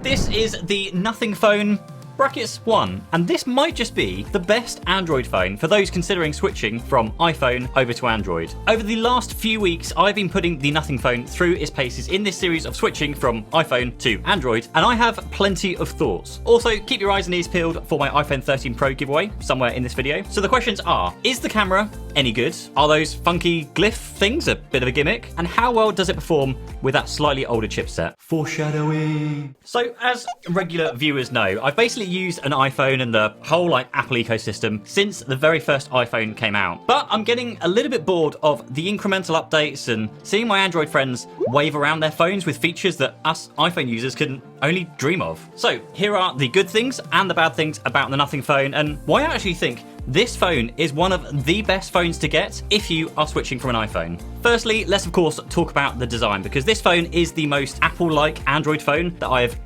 This is the Nothing Phone brackets 1, and this might just be the best Android phone for those considering switching from iPhone over to Android. Over the last few weeks, I've been putting the Nothing Phone through its paces in this series of switching from iPhone to Android, and I have plenty of thoughts. Also, keep your eyes and ears peeled for my iPhone 13 Pro giveaway somewhere in this video. So the questions are, is the camera any good? Are those funky glyph things a bit of a gimmick? And how well does it perform with that slightly older chipset? Foreshadowing. So as regular viewers know, I've basically used an iPhone and the whole Apple ecosystem since the very first iPhone came out. But I'm getting a little bit bored of the incremental updates and seeing my Android friends wave around their phones with features that us iPhone users can only dream of. So here are the good things and the bad things about the Nothing Phone and why I actually think this phone is one of the best phones to get if you are switching from an iPhone. Firstly, let's of course talk about the design, because this phone is the most Apple-like Android phone that I have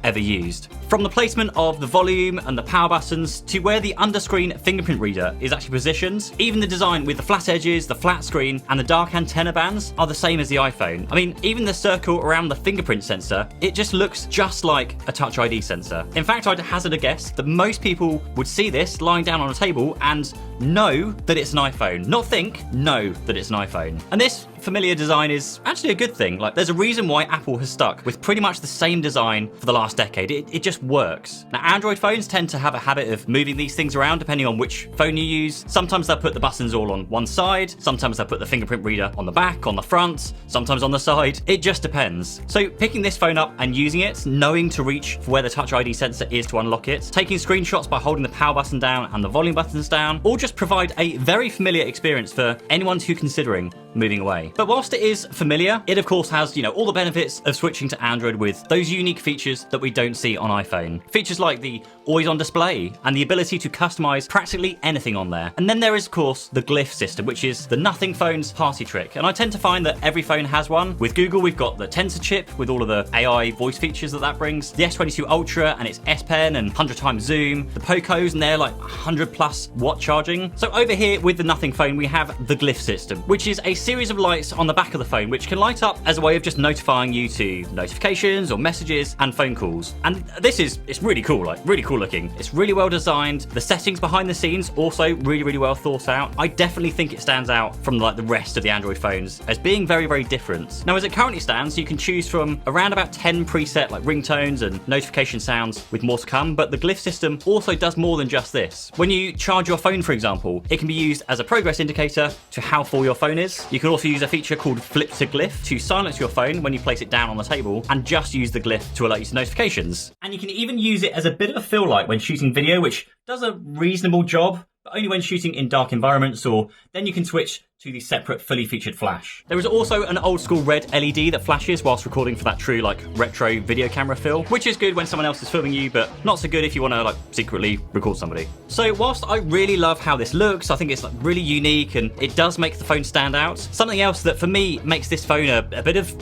ever used. From the placement of the volume and the power buttons to where the underscreen fingerprint reader is actually positioned, even the design with the flat edges, the flat screen, and the dark antenna bands are the same as the iPhone. I mean, even the circle around the fingerprint sensor, it just looks just like a Touch ID sensor. In fact, I'd hazard a guess that most people would see this lying down on a table and know that it's an iPhone. Not think, know that it's an iPhone. And this familiar design is actually a good thing. There's a reason why Apple has stuck with pretty much the same design for the last decade. It just works. Now, Android phones tend to have a habit of moving these things around depending on which phone you use. Sometimes they'll put the buttons all on one side. Sometimes they'll put the fingerprint reader on the back, on the front, sometimes on the side. It just depends. So picking this phone up and using it, knowing to reach for where the Touch ID sensor is to unlock it, taking screenshots by holding the power button down and the volume buttons down, all just provide a very familiar experience for anyone who's considering moving away. But whilst it is familiar, it of course has, all the benefits of switching to Android with those unique features that we don't see on iPhone. Features like the always on display and the ability to customize practically anything on there. And then there is of course the glyph system, which is the Nothing Phone's party trick. And I tend to find that every phone has one. With Google, we've got the Tensor chip with all of the AI voice features that brings, the S22 Ultra and its S Pen and 100 times zoom, the Pocos and their 100 plus watt charging. So over here with the Nothing Phone, we have the glyph system, which is a series of lights on the back of the phone which can light up as a way of just notifying you to notifications or messages and phone calls. And it's really cool, really cool looking. It's really well designed. The settings behind the scenes also really well thought out. I definitely think it stands out from the rest of the Android phones as being very different. Now, as it currently stands, you can choose from around about 10 preset ringtones and notification sounds with more to come, but the glyph system also does more than just this. When you charge your phone, for example, it can be used as a progress indicator to how full your phone is. You can also use a feature called flip to glyph to silence your phone when you place it down on the table and just use the glyph to alert you to notifications. And you can even use it as a bit of a fill light when shooting video, which does a reasonable job, but only when shooting in dark environments, or then you can switch to the separate fully featured flash. There is also an old school red LED that flashes whilst recording for that true retro video camera feel, which is good when someone else is filming you, but not so good if you want to secretly record somebody. So whilst I really love how this looks, I think it's really unique and it does make the phone stand out. Something else that for me makes this phone a bit of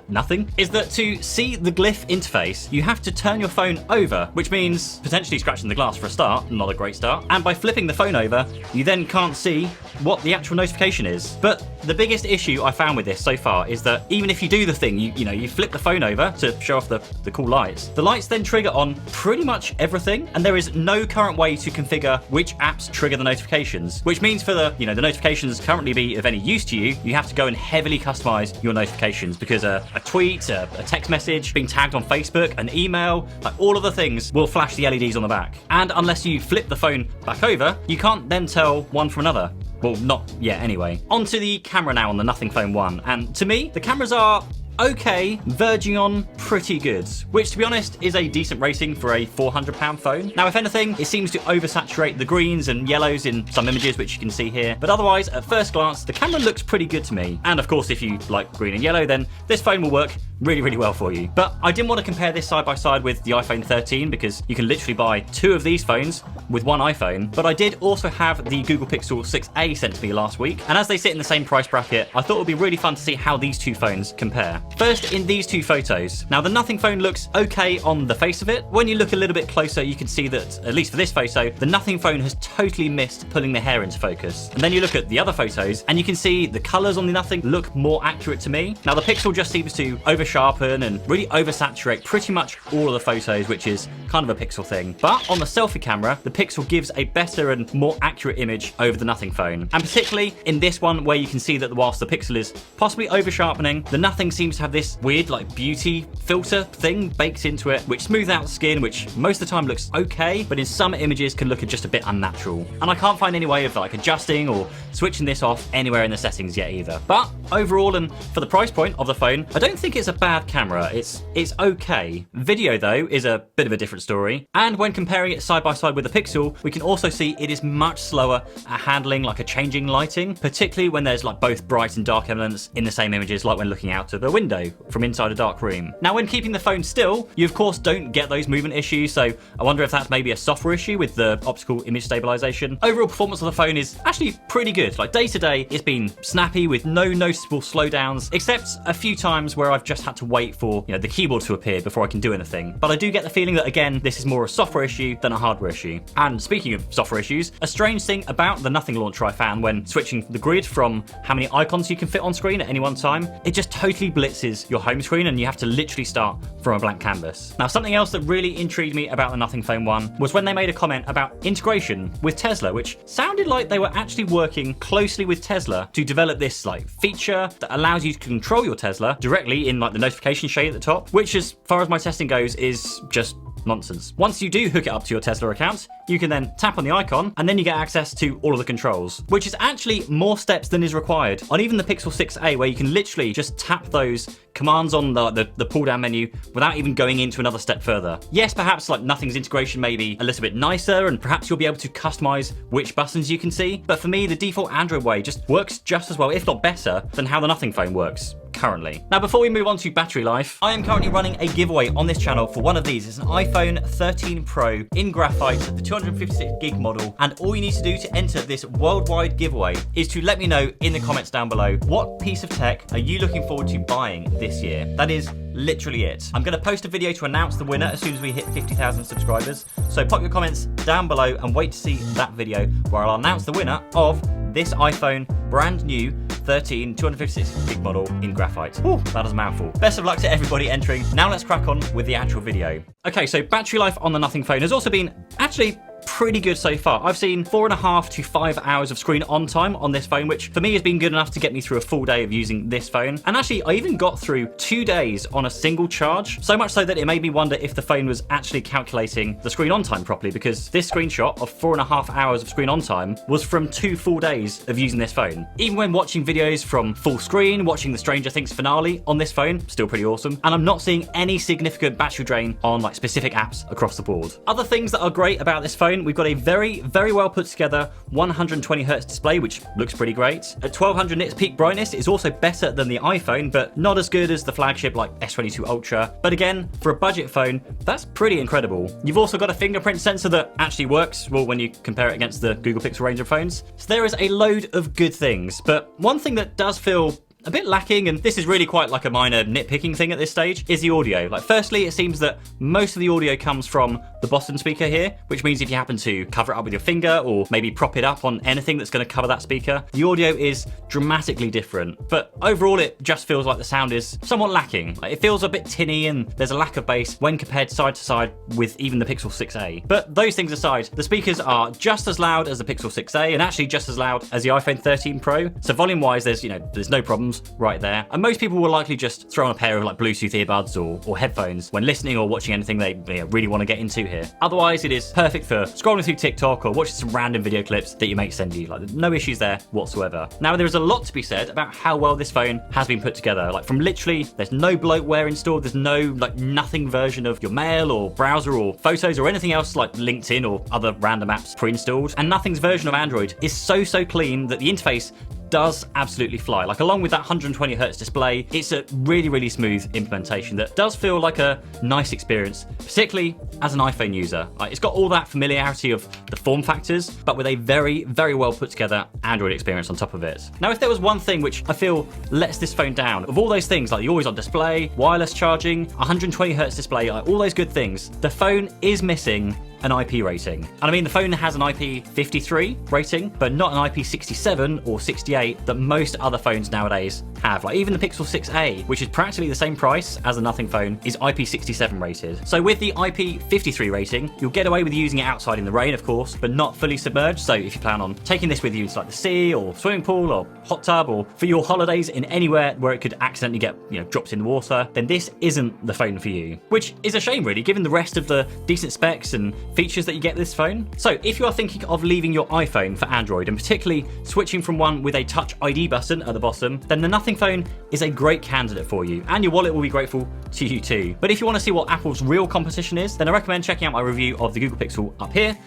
nothing is that to see the glyph interface, you have to turn your phone over, which means potentially scratching the glass for a start, not a great start. And by flipping the phone over, you then can't see what the actual notification is. But the biggest issue I found with this so far is that even if you do the thing, you flip the phone over to show off the cool lights, the lights then trigger on pretty much everything, and there is no current way to configure which apps trigger the notifications, which means for the notifications currently be of any use to you, you have to go and heavily customize your notifications, because a tweet, a text message, being tagged on Facebook, an email, all of the things will flash the LEDs on the back. And unless you flip the phone back over, you can't then tell one from another. Well, not yet anyway. Onto the camera now on the Nothing Phone 1. And to me, the cameras are okay, verging on pretty good, which to be honest is a decent rating for a £400 phone. Now, if anything, it seems to oversaturate the greens and yellows in some images, which you can see here. But otherwise, at first glance, the camera looks pretty good to me. And of course, if you like green and yellow, then this phone will work really well for you. But I didn't want to compare this side by side with the iPhone 13 because you can literally buy two of these phones with one iPhone. But I did also have the Google Pixel 6a sent to me last week. And as they sit in the same price bracket, I thought it would be really fun to see how these two phones compare. there. First, in these two photos. Now, the Nothing phone looks okay on the face of it. When you look a little bit closer, you can see that, at least for this photo, the Nothing phone has totally missed pulling the hair into focus. And then you look at the other photos, and you can see the colors on the Nothing look more accurate to me. Now, the Pixel just seems to over-sharpen and really oversaturate pretty much all of the photos, which is kind of a Pixel thing. But on the selfie camera, the Pixel gives a better and more accurate image over the Nothing phone. And particularly in this one, where you can see that whilst the Pixel is possibly over-sharpening, the Nothing seems to have this weird like beauty filter thing baked into it, which smooths out skin, which most of the time looks okay, but in some images can look just a bit unnatural. And I can't find any way of like adjusting or switching this off anywhere in the settings yet either. But overall, and for the price point of the phone, I don't think it's a bad camera. It's okay. Video though is a bit of a different story. And when comparing it side by side with the Pixel, we can also see it is much slower at handling like a changing lighting, particularly when there's like both bright and dark elements in the same images, like when looking out of a window from inside a dark room. Now, when keeping the phone still, you of course don't get those movement issues, so I wonder if that's maybe a software issue with the optical image stabilization. Overall performance of the phone is actually pretty good. Like day to day, it's been snappy with no noticeable slowdowns, except a few times where I've just had to wait for, the keyboard to appear before I can do anything. But I do get the feeling that, again, this is more a software issue than a hardware issue. And speaking of software issues, a strange thing about the Nothing launcher I found when switching the grid from how many icons you can fit on screen at any one time, it just totally blitzes your home screen and you have to literally start from a blank canvas. Now, something else that really intrigued me about the Nothing Phone 1 was when they made a comment about integration with Tesla, which sounded like they were actually working closely with Tesla to develop this like feature that allows you to control your Tesla directly in like the notification shade at the top, which as far as my testing goes is just nonsense. Once you do hook it up to your Tesla account, you can then tap on the icon and then you get access to all of the controls, which is actually more steps than is required on even the Pixel 6a, where you can literally just tap those commands on the pull down menu without even going into another step further. Yes, perhaps like Nothing's integration may be a little bit nicer and perhaps you'll be able to customize which buttons you can see, but for me the default Android way just works just as well, if not better, than how the Nothing phone works currently. Now, before we move on to battery life, I am currently running a giveaway on this channel for one of these. It's an iPhone 13 Pro in graphite, the 256 gig model, and all you need to do to enter this worldwide giveaway is to let me know in the comments down below what piece of tech are you looking forward to buying this year. That is literally it. I'm going to post a video to announce the winner as soon as we hit 50,000 subscribers, so pop your comments down below and wait to see that video where I'll announce the winner of this iPhone brand new 13 256 gig model in graphite. Whew, that is a mouthful. Best of luck to everybody entering. Now let's crack on with the actual video. Okay, so battery life on the Nothing phone has also been actually pretty good so far. I've seen 4.5 to 5 hours of screen on time on this phone, which for me has been good enough to get me through a full day of using this phone. And actually, I even got through 2 days on a single charge, so much so that it made me wonder if the phone was actually calculating the screen on time properly, because this screenshot of 4.5 hours of screen on time was from 2 full days of using this phone. Even when watching videos from full screen, watching the Stranger Things finale on this phone, still pretty awesome. And I'm not seeing any significant battery drain on like specific apps across the board. Other things that are great about this phone, we've got a very well put together 120Hz display, which looks pretty great. At 1200 nits peak brightness is also better than the iPhone, but not as good as the flagship like S22 Ultra. But again, for a budget phone, that's pretty incredible. You've also got a fingerprint sensor that actually works, well, when you compare it against the Google Pixel range of phones. So there is a load of good things, but one thing that does feel a bit lacking, and this is really quite like a minor nitpicking thing at this stage, is the audio. Like, firstly, it seems that most of the audio comes from the Boston speaker here, which means if you happen to cover it up with your finger or maybe prop it up on anything that's going to cover that speaker, the audio is dramatically different. But overall, it just feels like the sound is somewhat lacking. Like, it feels a bit tinny and there's a lack of bass when compared side to side with even the Pixel 6a. But those things aside, the speakers are just as loud as the Pixel 6a and actually just as loud as the iPhone 13 Pro. So volume-wise, there's no problems right there. And most people will likely just throw on a pair of like Bluetooth earbuds or headphones when listening or watching anything they really want to get into here. Otherwise, it is perfect for scrolling through TikTok or watching some random video clips that your mates send you. Like, no issues there whatsoever. Now, there is a lot to be said about how well this phone has been put together. Like, from literally, there's no bloatware installed. There's no like nothing version of your mail or browser or photos or anything else like LinkedIn or other random apps pre-installed. And Nothing's version of Android is so clean that the interface does absolutely fly. Like, along with that 120Hz display, it's a really, really smooth implementation that does feel like a nice experience, particularly as an iPhone user. Like, it's got all that familiarity of the form factors, but with a very, very well put together Android experience on top of it. Now, if there was one thing which I feel lets this phone down, of all those things, like the always on display, wireless charging, 120Hz display, like all those good things, the phone is missing an IP rating. And I mean, the phone has an IP53 rating, but not an IP67 or 68 that most other phones nowadays have. Like, even the Pixel 6a, which is practically the same price as the Nothing phone, is IP67 rated. So with the IP53 rating, you'll get away with using it outside in the rain, of course, but not fully submerged. So if you plan on taking this with you to like the sea or swimming pool or hot tub, or for your holidays in anywhere where it could accidentally get, dropped in the water, then this isn't the phone for you. Which is a shame, really, given the rest of the decent specs and features that you get with this phone. So if you are thinking of leaving your iPhone for Android, and particularly switching from one with a Touch ID button at the bottom, then the Nothing phone is a great candidate for you, and your wallet will be grateful to you too. But if you want to see what Apple's real competition is, then I recommend checking out my review of the Google Pixel up here.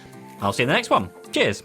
I'll see you in the next one. Cheers.